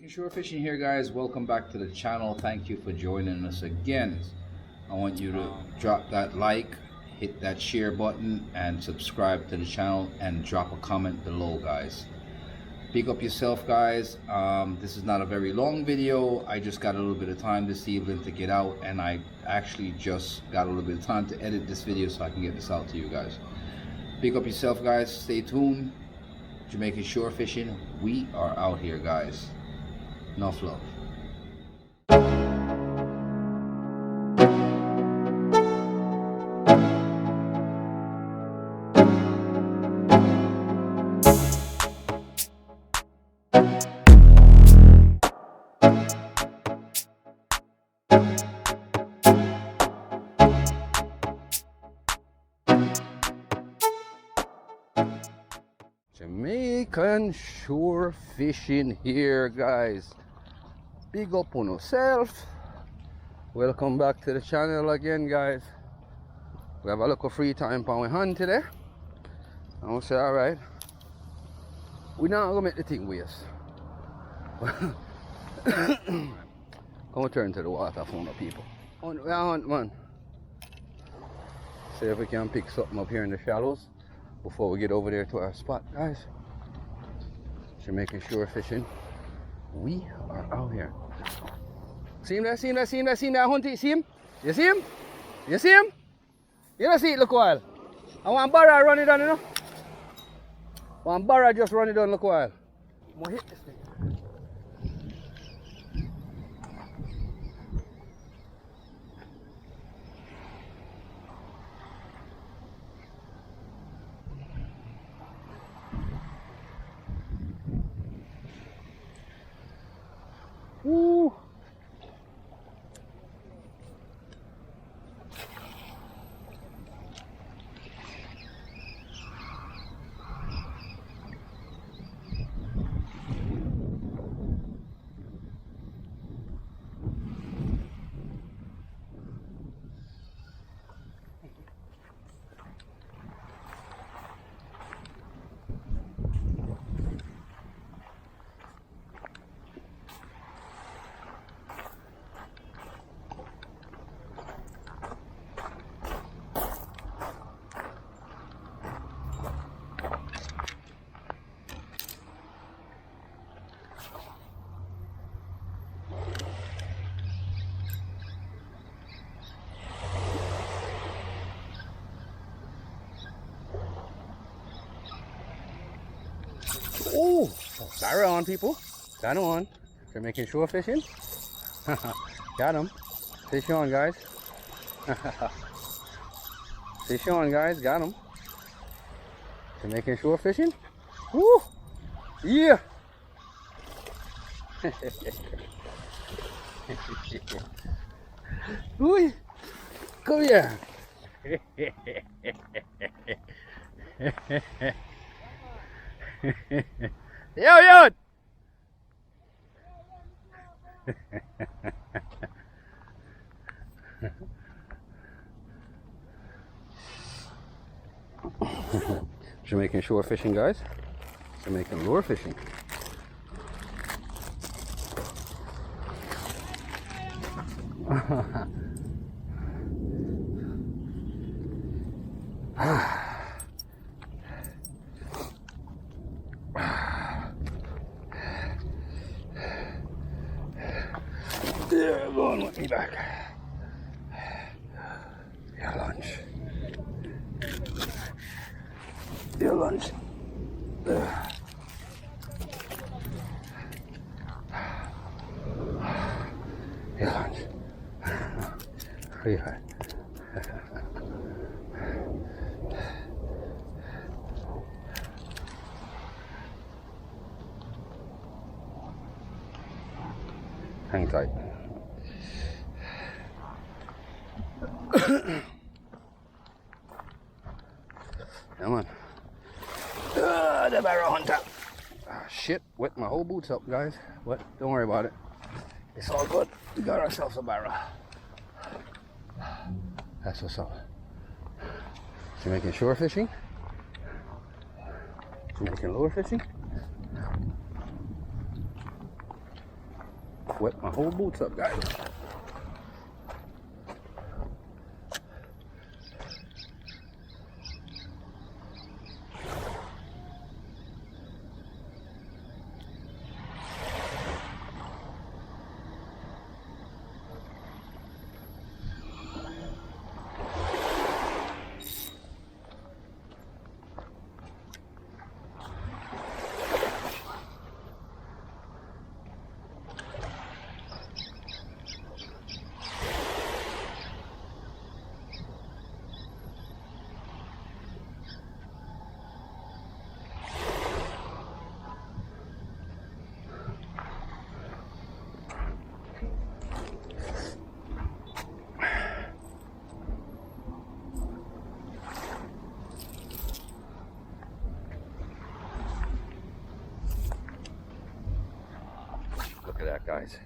Shore Fishing here, guys. Welcome back to the channel. Thank you for joining us again. I want you to drop that like, hit that share button, and subscribe to the channel, and drop a comment below, guys. Pick up yourself, guys. This is not a very long video. I just got a little bit of time this evening to get out, and I actually just got a little bit of time to edit this video so I can get this out to you guys. Pick up yourself, guys. Stay tuned. Jamaican Shore Fishing. We are out here, guys. Enough love. Jamaican Shore Fishing here, guys. Big up on yourself. Welcome back to the channel again, guys. We have a little free time for we hunt today. And we'll say, alright, we're not gonna make the thing waste. Come turn to the water for the people. We hunt, man. See if we can pick something up here in the shallows before we get over there to our spot, guys. Jamaican Shore Fishing. We are out here. See him there, see him there, see him there, see him there, Hunty, see him? You see him? You see him? You don't see it, look a while. I want Barra run it down, you know? One Barra just run it down, look a while. I'm gonna hit this thing. Woo! Oh, Barra on, people. Got him on. Jamaican Shore Fishing. Got him. Fish on, guys. Fish on, guys. Got him. Jamaican Shore Fishing. Woo! Yeah! Ooh! Come here! Yo! Jamaican Shore Fishing, guys. Jamaican lure fishing. They're going with me back. Your lunch. Your lunch. Your lunch. Yeah. Hang tight. Come on. The Barra Hunter. Ah, shit, wet my whole boots up, guys. What? Don't worry about it. It's all good. We got ourselves a Barra. That's what's up. Jamaican shore fishing. Jamaican lure fishing. Wet my whole boots up, guys. Look at that, guys.